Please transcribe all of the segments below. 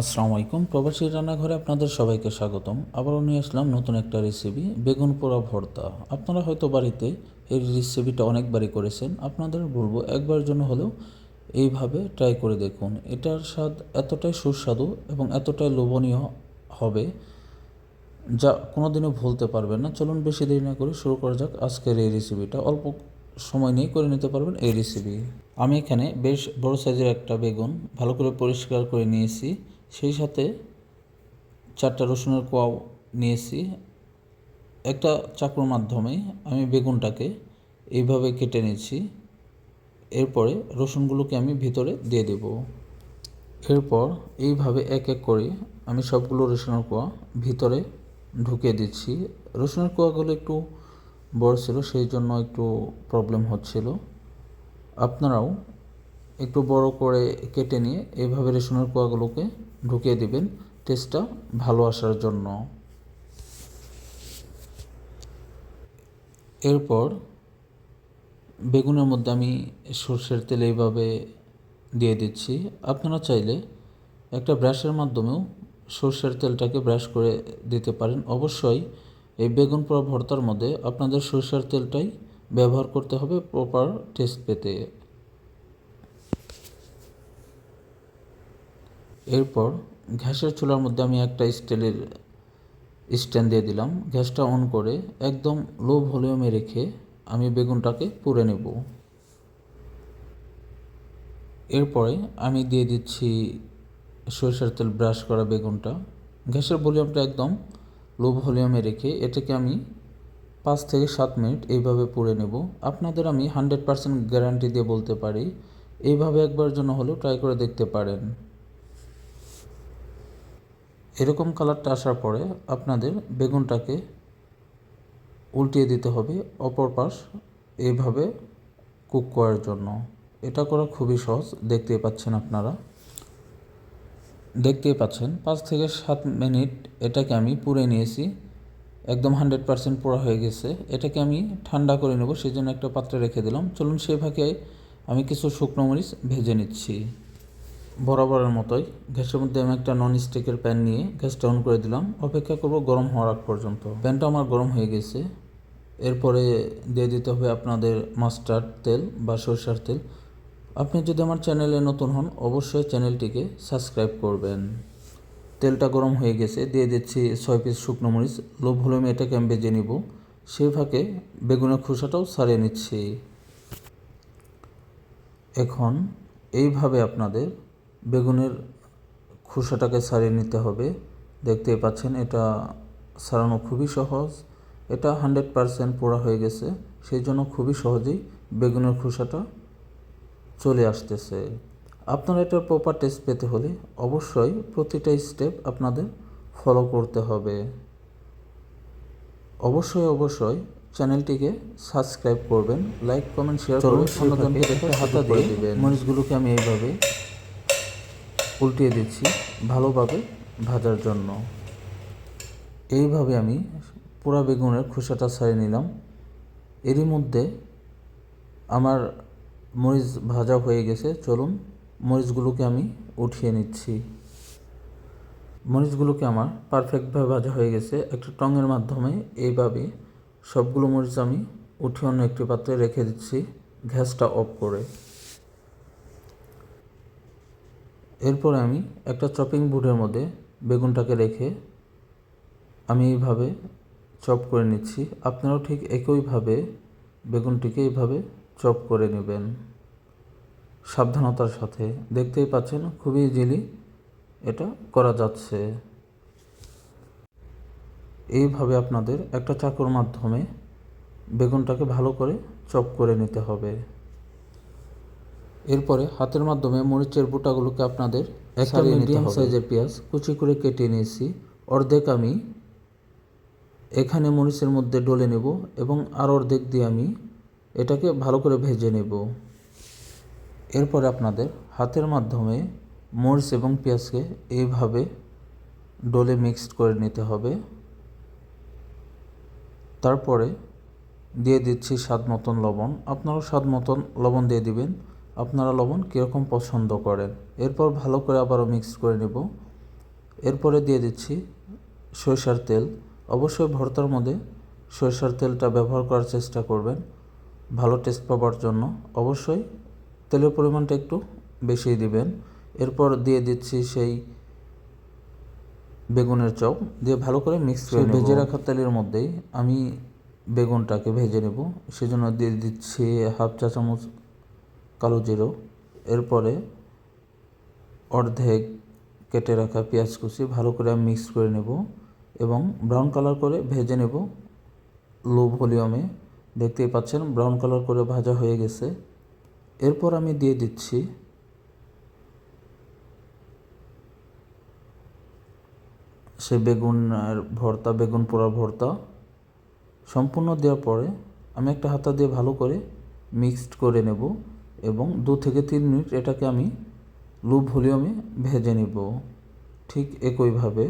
আসসালামু আলাইকুম, প্রবাসী রান্নাঘরে আপনাদের সবাইকে স্বাগতম। আবারও নিয়ে আসলাম নতুন একটা রেসিপি, বেগুন পোড়া ভর্তা। আপনারা হয়তো বাড়িতে এই রেসিপিটা অনেকবারই করেছেন, আপনাদের বলবো একবারের জন্য হলেও এইভাবে ট্রাই করে দেখুন। এটার স্বাদ এতটাই সুস্বাদু এবং এতটাই লোভনীয় হবে যা কোনোদিনও ভুলতে পারবেন না। চলুন বেশি দেরি না করে শুরু করা যাক আজকের এই রেসিপিটা। অল্প সময় নিয়ে করে নিতে পারবেন এই রেসিপি। আমি এখানে বেশ বড় সাইজের একটা বেগুন ভালো করে পরিষ্কার করে নিয়েছি, সেই সাথে 4টা রসুনের কোয়াও নিয়েছি। একটা চাকুর মাধ্যমে আমি বেগুনটাকে এইভাবে কেটে নিচ্ছি। এরপরে রসুনগুলোকে আমি ভিতরে দিয়ে দেব। এরপর এইভাবে এক এক করে আমি সবগুলো রসুনের কোয়া ভিতরে ঢুকিয়ে দিচ্ছি। রসুনের কোয়াগুলো একটু বড় ছিল, সেই জন্য একটু প্রবলেম হচ্ছিল। আপনারাও একটু বড় করে কেটে নিয়ে এইভাবে রসুনের কোয়াগুলোকে ঢুকিয়ে দিবেন টেস্টটা ভালো আসার জন্য। এরপর বেগুনের মধ্যে আমি সর্ষের তেল এইভাবে দিয়ে দিচ্ছি। আপনারা চাইলে একটা ব্রাশের মাধ্যমেও সর্ষের তেলটাকে ব্রাশ করে দিতে পারেন। অবশ্যই এই বেগুন পোড়া ভর্তার মধ্যে আপনাদের সর্ষের তেলটাই ব্যবহার করতে হবে প্রপার টেস্ট পেতে। এরপর গ্যাসের চুলার মধ্যে আমি একটা স্টিলের স্ট্যান্ড দিয়ে দিলাম। গ্যাসটা অন করে একদম লো ভলিউমে রেখে আমি বেগুনটাকে পুড়ে নেব। এরপরে আমি দিয়ে দিচ্ছি সরিষার তেল ব্রাশ করা বেগুনটা। গ্যাসের ভলিউমটা একদম লো ভলিউমে রেখে এটাকে আমি 5 থেকে 7 মিনিট এইভাবে পুড়ে নেব। আপনাদের আমি 100% গ্যারান্টি দিয়ে বলতে পারি, এইভাবে একবার জন্য হলেও ট্রাই করে দেখতে পারেন। এরকম কালারটা আসার পরে আপনাদের বেগুনটাকে উল্টিয়ে দিতে হবে অপর পাশ এইভাবে কুক করার জন্য। এটা করা খুবই সহজ, দেখতেই পাচ্ছেন আপনারা। 5 থেকে 7 মিনিট এটাকে আমি পুড়ে নিয়েছি, একদম 100% পোড়া হয়ে গেছে। এটাকে আমি ঠান্ডা করে নেব, সেই জন্য একটা পাত্রে রেখে দিলাম। চলুন সে ফাঁকে আমি কিছু শুকনো মরিচ ভেজে নিচ্ছি। বরাবরের মতোই গ্যাসের মধ্যে আমি একটা নন স্টিকের প্যান নিয়ে গ্যাসটা অন করে দিলাম। অপেক্ষা করব গরম হওয়ার আগ পর্যন্ত। প্যানটা আমার গরম হয়ে গেছে। এরপরে দিয়ে দিতে হবে আপনাদের মাস্টার্ড তেল বা সরষের তেল। আপনি যদি আমার চ্যানেলে নতুন হন অবশ্যই চ্যানেলটিকে সাবস্ক্রাইব করবেন। তেলটা গরম হয়ে গেছে, দিয়ে দিচ্ছি 6 পিস শুকনো মরিচ। লো ভলিউমে এটাকে আমি ভেজে নিব। সেই ফাঁকে বেগুনের খোসাটাও ছাড়িয়ে নিচ্ছি। এখন এইভাবে আপনাদের বেগুনের খোসাটাকে ছাড়িয়ে নিতে হবে। দেখতেই পাচ্ছেন এটা ছাড়ানো খুবই সহজ। এটা 100% পোড়া হয়ে গেছে, সেই জন্য খুবই সহজেই বেগুনের খোসাটা চলে আসতেছে। আপনারা এটার প্রপার টেস্ট পেতে হলে অবশ্যই প্রতিটা স্টেপ আপনাদের ফলো করতে হবে। অবশ্যই চ্যানেলটিকে সাবস্ক্রাইব করবেন, লাইক কমেন্ট শেয়ার করুন, অন্যজনকে দেখে হাতা দিয়ে দিবেন। মরিচগুলোকে আমি এইভাবে উল্টিয়ে দিচ্ছি ভালোভাবে ভাজার জন্য। এইভাবে আমি পোড়া বেগুনের খোসাটা ছাড়িয়ে নিলাম। এরই মধ্যে আমার মরিচ ভাজা হয়ে গেছে। চলুন মরিচগুলোকে আমি উঠিয়ে নিচ্ছি। মরিচগুলোকে আমার পারফেক্টভাবে ভাজা হয়ে গেছে। একটা টঙের মাধ্যমে এইভাবে সবগুলো মরিচ আমি উঠিয়ে অন্য একটি পাত্রে রেখে দিচ্ছি, গ্যাসটা অফ করে। এরপরে আমি একটা চপিং বোর্ডের মধ্যে বেগুনটাকে রেখে আমি এইভাবে চপ করে নিচ্ছি। আপনারাও ঠিক একইভাবে বেগুনটিকে এইভাবে চপ করে নেবেন সাবধানতার সাথে। দেখতেই পাচ্ছেন খুবই ইজিলি এটা করা যাচ্ছে। এইভাবে আপনাদের একটা চাকুর মাধ্যমে বেগুনটাকে ভালো করে চপ করে নিতে হবে। এরপরে হাতের মাধ্যমে মরিচের বোটাগুলোকে আপনাদের একটা মিডিয়াম সাইজের পেঁয়াজ কুচি করে কেটে নিয়েছি। অর্ধেক আমি এখানে মরিচের মধ্যে ডলে নেব এবং আর অর্ধেক দিয়ে আমি এটাকে ভালো করে ভেজে নেব। এরপরে আপনাদের হাতের মাধ্যমে মরিচ এবং পেঁয়াজকে এইভাবে ডলে মিক্সড করে নিতে হবে। তারপরে দিয়ে দিচ্ছি স্বাদ মতন লবণ। আপনারাও স্বাদ মতন লবণ দিয়ে দিবেন, আপনারা লবণ কীরকম পছন্দ করেন। এরপর ভালো করে আবারও মিক্স করে নেব। এরপরে দিয়ে দিচ্ছি সরিষার তেল। অবশ্যই ভর্তার মধ্যে সরিষার তেলটা ব্যবহার করার চেষ্টা করবেন ভালো টেস্ট পাওয়ার জন্য। অবশ্যই তেলের পরিমাণটা একটু বেশিই দিবেন। এরপর দিয়ে দিচ্ছি সেই বেগুনের চপ, দিয়ে ভালো করে মিক্স করে ভেজে রাখা তেলের মধ্যেই আমি বেগুনটাকে ভেজে নেব। সেজন্য দিয়ে দিচ্ছি 1/2 চা চামচ কালো জিরো। এরপরে অর্ধেক কেটে রাখা পেঁয়াজ কুচি ভালো করে আমি মিক্স করে নেব এবং ব্রাউন কালার করে ভেজে নেব লো ভলিউমে। দেখতেই পাচ্ছেন ব্রাউন কালার করে ভাজা হয়ে গেছে। এরপর আমি দিয়ে দিচ্ছি সে বেগুনের ভর্তা, বেগুন পোড়া ভর্তা। সম্পূর্ণ দেওয়ার পরে আমি একটা হাতা দিয়ে ভালো করে মিক্সড করে নেব এবং 2 থেকে 3 মিনিট এটাকে আমি লো ভলিউমে ভেজে নেব। ঠিক একইভাবে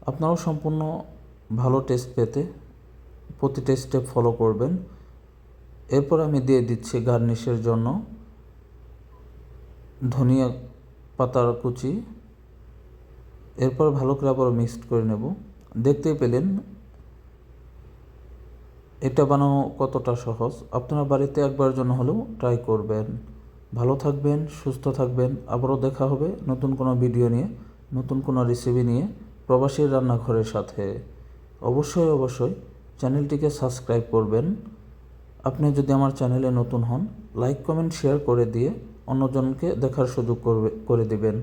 আপনারাও সম্পূর্ণ ভালো টেস্ট পেতে প্রতিটা স্টেপ ফলো করবেন। এরপর আমি দিয়ে দিচ্ছি গার্নিশের জন্য ধনিয়া পাতার কুচি। এরপর ভালো করে আবার মিক্সড করে নেব। দেখতেই পেলেন এটা বানানো কতটা সহজ। আপনারা বাড়িতে একবার জন্য হলেও ট্রাই করবেন। ভালো থাকবেন, সুস্থ থাকবেন। আবারও দেখা হবে নতুন কোনো ভিডিও নিয়ে, নতুন কোনো রেসিপি নিয়ে প্রবাসীর রান্নাঘরের সাথে। অবশ্যই চ্যানেলটিকে সাবস্ক্রাইব করবেন। আপনি যদি আমার চ্যানেলে নতুন হন, লাইক কমেন্ট শেয়ার করে দিয়ে অন্যজনকে দেখার সুযোগ করে দিবেন।